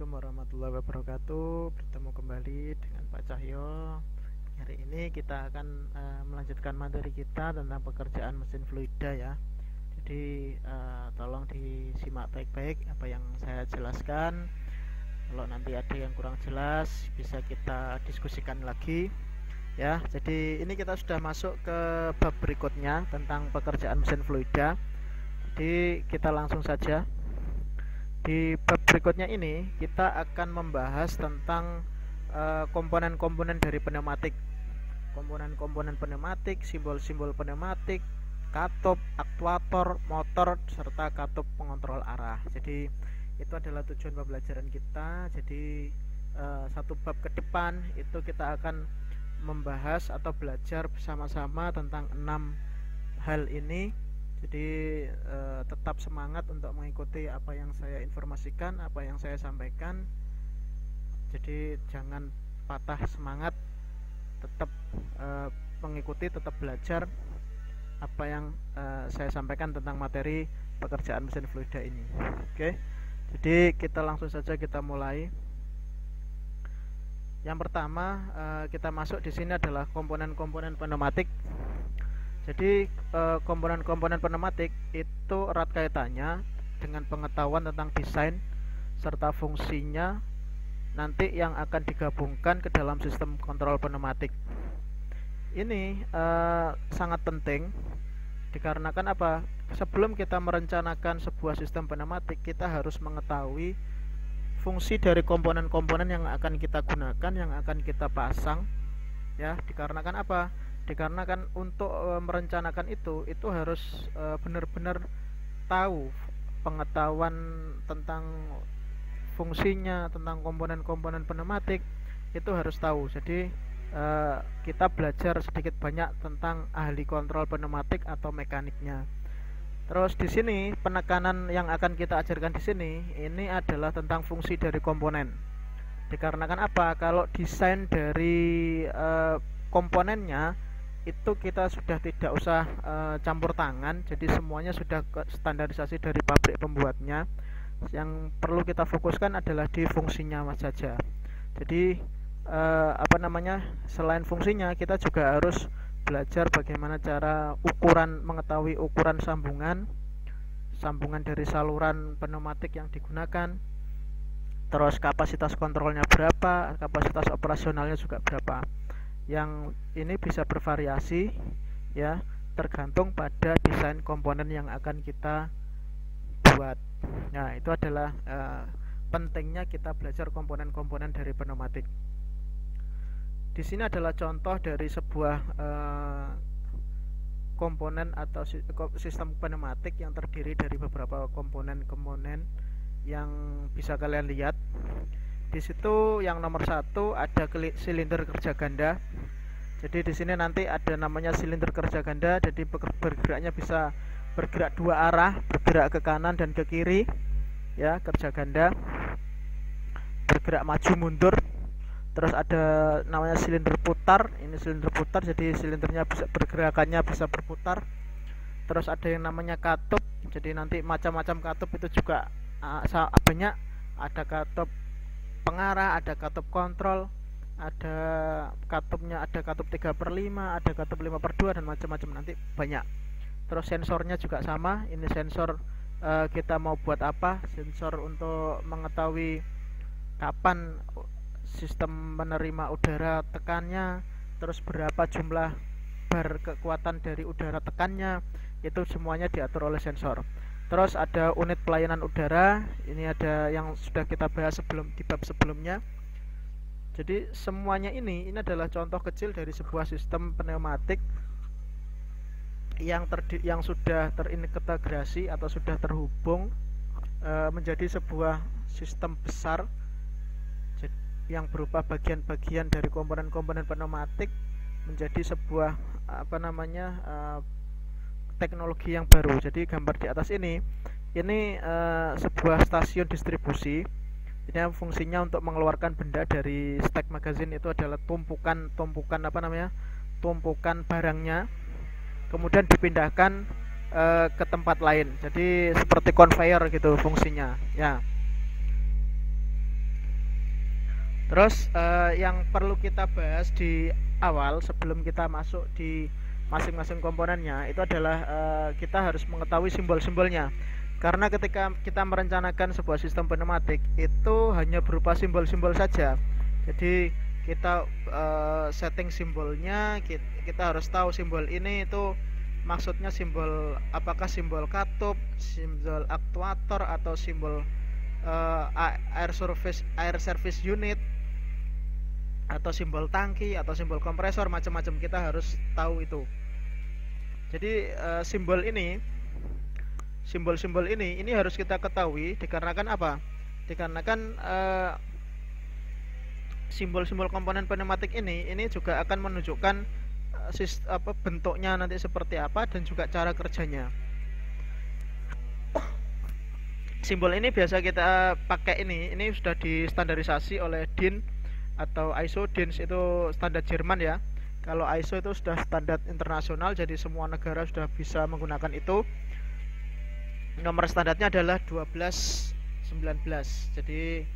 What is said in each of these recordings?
Assalamualaikum warahmatullahi wabarakatuh. Bertemu kembali dengan Pak Cahyo. Hari ini kita akan melanjutkan materi kita tentang pekerjaan mesin fluida ya. Jadi tolong disimak baik-baik apa yang saya jelaskan. Kalau nanti ada yang kurang jelas bisa kita diskusikan lagi ya. Jadi ini kita sudah masuk ke bab berikutnya tentang pekerjaan mesin fluida. Jadi kita langsung saja. Di bab berikutnya ini kita akan membahas tentang komponen-komponen dari pneumatik. Komponen-komponen pneumatik, simbol-simbol pneumatik, katup, aktuator, motor, serta katup pengontrol arah. Jadi itu adalah tujuan pembelajaran kita. Jadi satu bab ke depan itu kita akan membahas atau belajar bersama-sama tentang 6 hal ini. Jadi tetap semangat untuk mengikuti apa yang saya informasikan, apa yang saya sampaikan. Jadi jangan patah semangat, tetap mengikuti, tetap belajar apa yang saya sampaikan tentang materi pekerjaan mesin fluida ini. Oke, jadi kita langsung saja kita mulai. Yang pertama kita masuk di sini adalah komponen-komponen pneumatik. Jadi komponen-komponen pneumatik itu erat kaitannya dengan pengetahuan tentang desain serta fungsinya nanti yang akan digabungkan ke dalam sistem kontrol pneumatik. Ini sangat penting dikarenakan apa? Sebelum kita merencanakan sebuah sistem pneumatik, kita harus mengetahui fungsi dari komponen-komponen yang akan kita gunakan, yang akan kita pasang ya. Dikarenakan apa? Dikarenakan untuk merencanakan itu harus benar-benar tahu pengetahuan tentang fungsinya, tentang komponen-komponen pneumatik itu harus tahu. Jadi kita belajar sedikit banyak tentang ahli kontrol pneumatik atau mekaniknya. Terus di sini penekanan yang akan kita ajarkan di sini ini adalah tentang fungsi dari komponen. Dikarenakan apa? Kalau desain dari komponennya itu kita sudah tidak usah campur tangan, jadi semuanya sudah standarisasi dari pabrik pembuatnya. Yang perlu kita fokuskan adalah di fungsinya saja. Jadi selain fungsinya kita juga harus belajar bagaimana cara mengetahui ukuran sambungan dari saluran pneumatik yang digunakan, terus kapasitas kontrolnya berapa, kapasitas operasionalnya juga berapa. Yang ini bisa bervariasi ya, tergantung pada desain komponen yang akan kita buat. Nah, itu adalah pentingnya kita belajar komponen-komponen dari pneumatik. Di sini adalah contoh dari sebuah komponen atau sistem pneumatik yang terdiri dari beberapa komponen-komponen yang bisa kalian lihat. Di situ yang nomor 1 ada silinder kerja ganda. Jadi di sini nanti ada namanya silinder kerja ganda. Jadi bergeraknya bisa bergerak dua arah, bergerak ke kanan dan ke kiri. Ya, kerja ganda. Bergerak maju mundur. Terus ada namanya silinder putar. Ini silinder putar. Jadi silindernya bisa bergerakannya bisa berputar. Terus ada yang namanya katup. Jadi nanti macam-macam katup itu juga banyak. Ada katup pengarah, ada katup kontrol, ada katupnya, ada katup 3/5, ada katup 5/2 dan macam-macam, nanti banyak. Terus sensornya juga sama. Ini sensor kita mau buat apa? Sensor untuk mengetahui kapan sistem menerima udara tekannya, terus berapa jumlah bar kekuatan dari udara tekannya, itu semuanya diatur oleh sensor. Terus ada unit pelayanan udara. Ini ada yang sudah kita bahas di bab sebelumnya. Jadi semuanya ini adalah contoh kecil dari sebuah sistem pneumatik yang sudah terintegrasi atau sudah terhubung menjadi sebuah sistem besar yang berupa bagian-bagian dari komponen-komponen pneumatik menjadi sebuah teknologi yang baru. Jadi gambar di atas ini sebuah stasiun distribusi. Ini fungsinya untuk mengeluarkan benda dari stek magazin. Itu adalah tumpukan barangnya, kemudian dipindahkan ke tempat lain. Jadi seperti conveyor gitu fungsinya ya. Terus yang perlu kita bahas di awal sebelum kita masuk di masing-masing komponennya itu adalah kita harus mengetahui simbol-simbolnya. Karena ketika kita merencanakan sebuah sistem pneumatik itu hanya berupa simbol-simbol saja. Jadi kita setting simbolnya, kita harus tahu simbol ini itu maksudnya simbol apakah simbol katup, simbol aktuator atau simbol air service unit atau simbol tangki atau simbol kompresor, macam-macam kita harus tahu itu. Jadi simbol-simbol ini harus kita ketahui dikarenakan apa? Dikarenakan simbol-simbol komponen pneumatik ini juga akan menunjukkan bentuknya nanti seperti apa dan juga cara kerjanya. Simbol ini biasa kita pakai ini sudah distandarisasi oleh DIN atau ISO. DIN itu standar Jerman ya. Kalau ISO itu sudah standar internasional, jadi semua negara sudah bisa menggunakan itu. Nomor standarnya adalah 1219. Jadi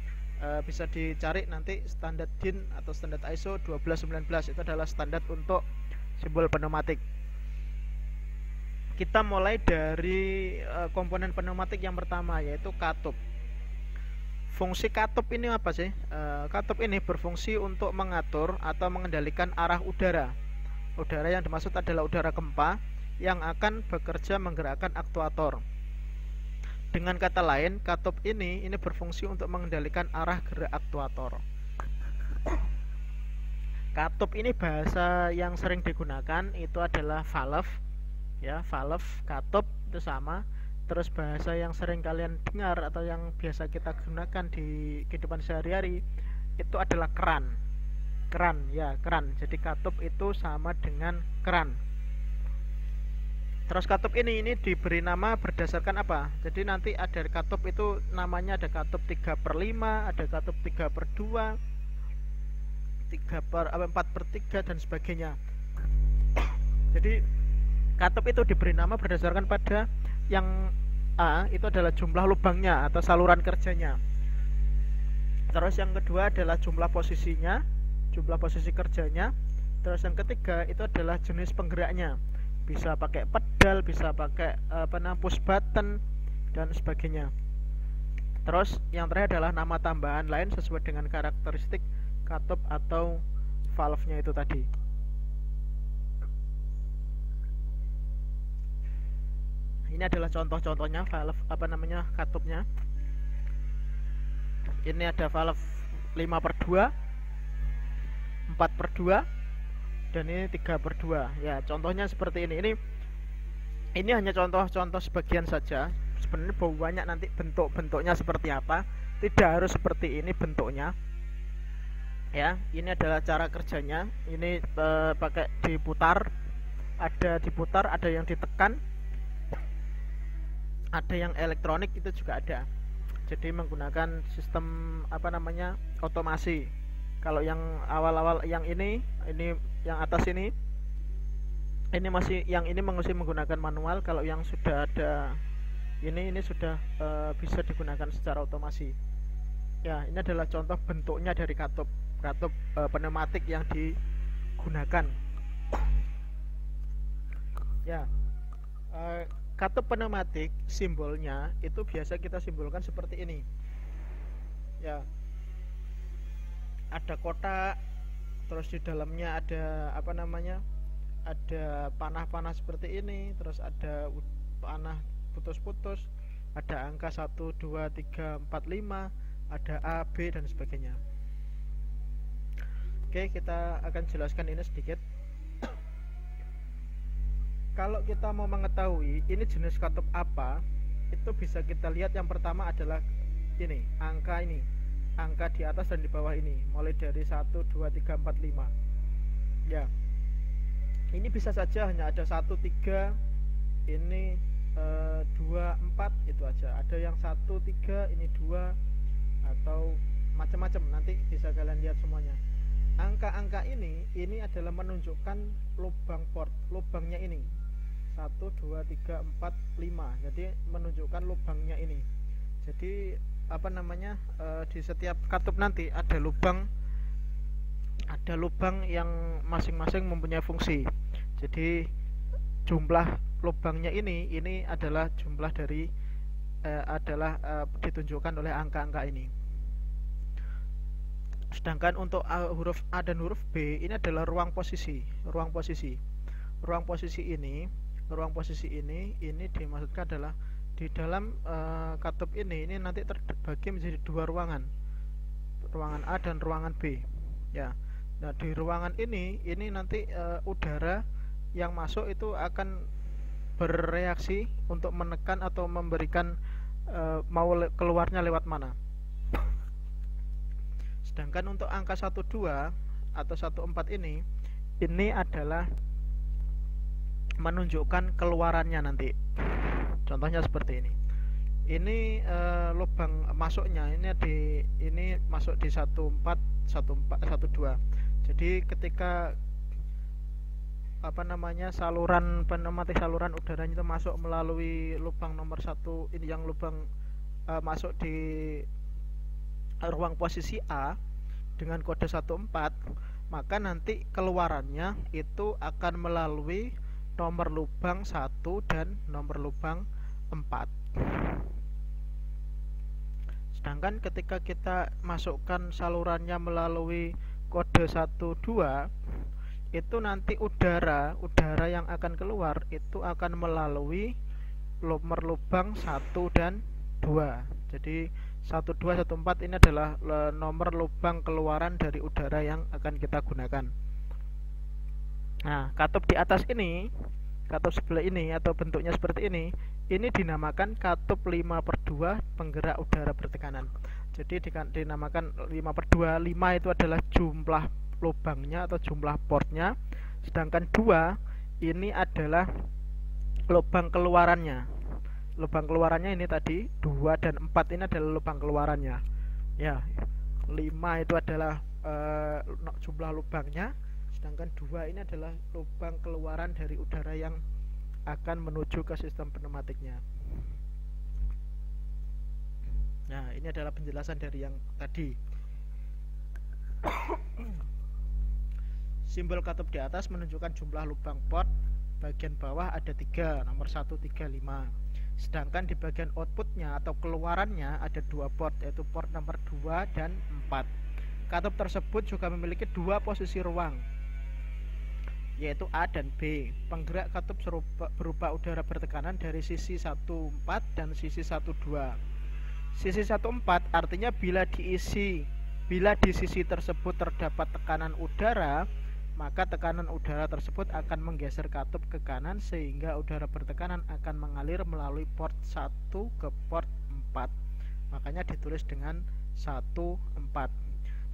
bisa dicari nanti standar DIN atau standar ISO 1219 itu adalah standar untuk simbol pneumatik. Kita mulai dari komponen pneumatik yang pertama, yaitu katup. Fungsi katup ini apa sih? Katup ini berfungsi untuk mengatur atau mengendalikan arah udara. Udara yang dimaksud adalah udara gempa yang akan bekerja menggerakkan aktuator. Dengan kata lain, katup ini berfungsi untuk mengendalikan arah gerak aktuator. Katup ini bahasa yang sering digunakan itu adalah valve. Ya, valve, katup itu sama. Terus bahasa yang sering kalian dengar atau yang biasa kita gunakan di kehidupan sehari-hari itu adalah keran. Keran, ya, keran. Jadi katup itu sama dengan keran. Terus katup ini diberi nama berdasarkan apa? Jadi nanti ada katup itu namanya ada katup 3/5, ada katup 3/2, 4/3 dan sebagainya. Jadi katup itu diberi nama berdasarkan pada yang A itu adalah jumlah lubangnya atau saluran kerjanya. Terus yang kedua adalah jumlah posisinya, jumlah posisi kerjanya. Terus yang ketiga itu adalah jenis penggeraknya. Bisa pakai pedal, bisa pakai push button dan sebagainya. Terus yang terakhir adalah nama tambahan lain sesuai dengan karakteristik katup atau valve-nya itu tadi. Ini adalah contoh-contohnya valve katupnya. Ini ada valve 5/2, 4/2, dan ini 3/2. Ya, contohnya seperti ini. Ini hanya contoh-contoh sebagian saja. Sebenarnya banyak nanti bentuk-bentuknya seperti apa. Tidak harus seperti ini bentuknya. Ya, ini adalah cara kerjanya. Ini pakai diputar. Ada diputar, ada yang ditekan. Ada yang elektronik itu juga ada. Jadi menggunakan sistem otomasi. Kalau yang awal-awal yang ini yang atas ini masih menggunakan manual. Kalau yang sudah ada ini sudah bisa digunakan secara otomasi. Ya, ini adalah contoh bentuknya dari katup pneumatik yang digunakan. Ya, katup pneumatik simbolnya itu biasa kita simbolkan seperti ini. Ya, ada kotak, terus di dalamnya ada ada panah-panah seperti ini, terus ada panah putus-putus, ada angka 1, 2, 3, 4, 5, ada A, B dan sebagainya. Oke, kita akan jelaskan ini sedikit. Kalau kita mau mengetahui ini jenis katup apa, itu bisa kita lihat. Yang pertama adalah ini, angka di atas dan di bawah ini, mulai dari 1, 2, 3, 4, 5. Ya, ini bisa saja hanya ada 1, 3, ini 2, 4, itu aja. Ada yang 1, 3, ini 2, atau macam-macam, nanti bisa kalian lihat semuanya. Angka-angka ini adalah menunjukkan lubang port, lubangnya ini 1, 2, 3, 4, 5. Jadi menunjukkan lubangnya ini. Jadi di setiap katup nanti ada lubang ada lubang yang masing-masing mempunyai fungsi. Jadi jumlah lubangnya ini adalah jumlah dari ditunjukkan oleh angka-angka ini. Sedangkan untuk huruf A dan huruf B ini adalah ruang posisi. Ruang posisi ini dimaksudkan adalah di dalam katup ini nanti terbagi menjadi dua ruangan. Ruangan A dan ruangan B. Ya. Nah, di ruangan ini nanti udara yang masuk itu akan bereaksi untuk menekan atau memberikan mau keluarnya lewat mana. Sedangkan untuk angka 12 atau 14 ini adalah menunjukkan keluarannya nanti. Contohnya seperti ini. Ini lubang masuknya ini masuk di 14 12. Jadi ketika saluran pneumatik, saluran udaranya itu masuk melalui lubang nomor 1 ini, yang lubang masuk di ruang posisi A dengan kode 14, maka nanti keluarannya itu akan melalui nomor lubang 1 dan nomor lubang 4. Sedangkan ketika kita masukkan salurannya melalui kode 12, itu nanti udara yang akan keluar itu akan melalui nomor lubang 1 dan 2. Jadi 12, 14 ini adalah nomor lubang keluaran dari udara yang akan kita gunakan. Nah, katup di atas ini, katup sebelah ini atau bentuknya seperti ini dinamakan katup 5/2 penggerak udara bertekanan. Jadi dinamakan 5/2. 5 itu adalah jumlah lubangnya atau jumlah portnya, sedangkan 2 ini adalah lubang keluarannya. Lubang keluarannya ini tadi 2 dan 4 ini adalah lubang keluarannya. Ya, 5 itu adalah jumlah lubangnya, sedangkan 2 ini adalah lubang keluaran dari udara yang akan menuju ke sistem pneumatiknya. Nah, ini adalah penjelasan dari yang tadi. Simbol katup di atas menunjukkan jumlah lubang port. Bagian bawah ada 3, nomor 1, 3, 5. Sedangkan di bagian outputnya atau keluarannya ada 2 port, yaitu port nomor 2 dan 4. Katup tersebut juga memiliki 2 posisi ruang, yaitu A dan B. Penggerak katup berupa udara bertekanan dari sisi 14 dan sisi 12. Sisi 14 artinya bila di sisi tersebut terdapat tekanan udara, maka tekanan udara tersebut akan menggeser katup ke kanan sehingga udara bertekanan akan mengalir melalui port 1 ke port 4. Makanya ditulis dengan 14.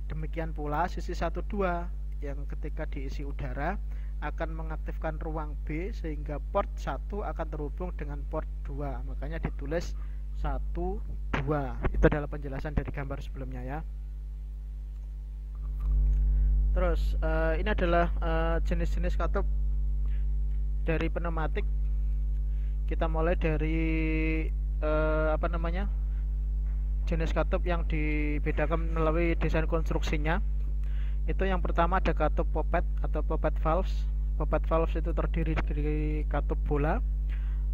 Demikian pula sisi 12 yang ketika diisi udara akan mengaktifkan ruang B sehingga port 1 akan terhubung dengan port 2. Makanya ditulis 1, 2. Itu adalah penjelasan dari gambar sebelumnya ya. Terus ini adalah jenis-jenis katup dari pneumatik. Kita mulai dari jenis katup yang dibedakan melalui desain konstruksinya. Itu yang pertama ada katup poppet atau poppet valves. Poppet valves itu terdiri dari katup bola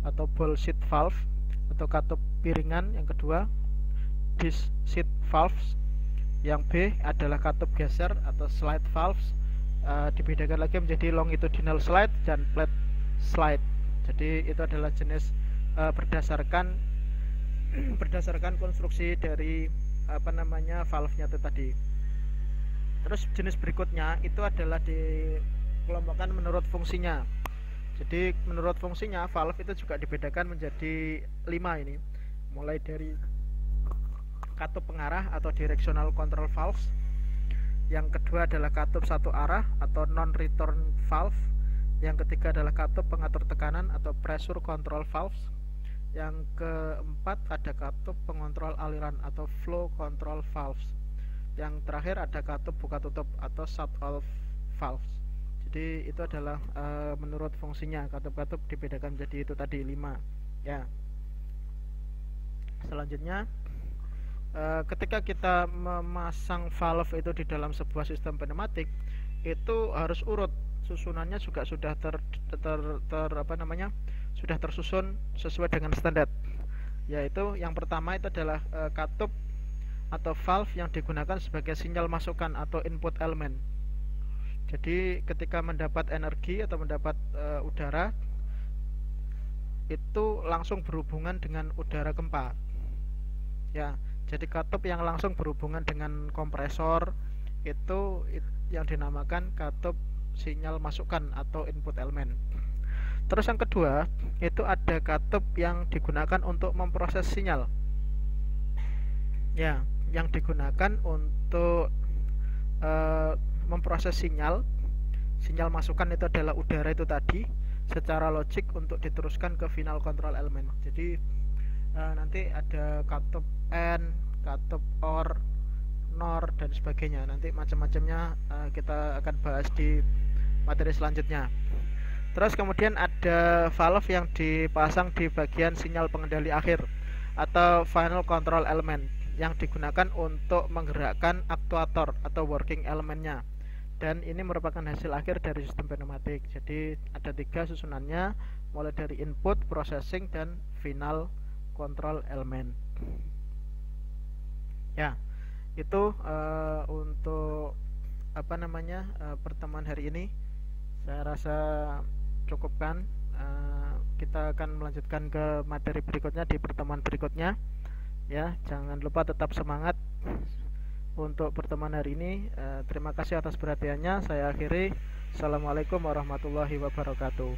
atau ball seat valve atau katup piringan. Yang kedua disk seat valves. Yang B adalah katup geser atau slide valves. Dibedakan lagi menjadi longitudinal slide dan flat slide. Jadi itu adalah jenis berdasarkan konstruksi dari valve-nya itu tadi. Terus jenis berikutnya itu adalah dikelompokkan menurut fungsinya. Jadi menurut fungsinya valve itu juga dibedakan menjadi 5 ini. Mulai dari katup pengarah atau directional control valves. Yang kedua adalah katup satu arah atau non-return valve. Yang ketiga adalah katup pengatur tekanan atau pressure control valves. Yang keempat ada katup pengontrol aliran atau flow control valves. Yang terakhir ada katup buka tutup atau shut-off valves. Jadi itu adalah menurut fungsinya. Katup-katup dibedakan menjadi itu tadi 5 ya. Selanjutnya ketika kita memasang valve itu di dalam sebuah sistem pneumatik, itu harus urut, susunannya juga sudah sudah tersusun sesuai dengan standar. Yaitu yang pertama itu adalah katup atau valve yang digunakan sebagai sinyal masukan atau input element. Jadi ketika mendapat energi atau mendapat udara, itu langsung berhubungan dengan udara gempa. Ya, jadi katup yang langsung berhubungan dengan kompresor itu yang dinamakan katup sinyal masukan atau input element. Terus yang kedua, itu ada katup yang digunakan untuk memproses sinyal. Ya, yang digunakan untuk memproses sinyal masukan itu adalah udara itu tadi secara logik untuk diteruskan ke final control element. Jadi nanti ada katup N, katup OR, NOR dan sebagainya. Nanti macam-macamnya kita akan bahas di materi selanjutnya. Terus kemudian ada valve yang dipasang di bagian sinyal pengendali akhir atau final control element yang digunakan untuk menggerakkan aktuator atau working elementnya. Dan ini merupakan hasil akhir dari sistem pneumatik. Jadi ada 3 susunannya, mulai dari input, processing, dan final control element. Ya, itu untuk pertemuan hari ini saya rasa cukupkan. Kita akan melanjutkan ke materi berikutnya di pertemuan berikutnya. Ya, jangan lupa tetap semangat untuk pertemuan hari ini. Terima kasih atas perhatiannya. Saya akhiri. Assalamualaikum warahmatullahi wabarakatuh.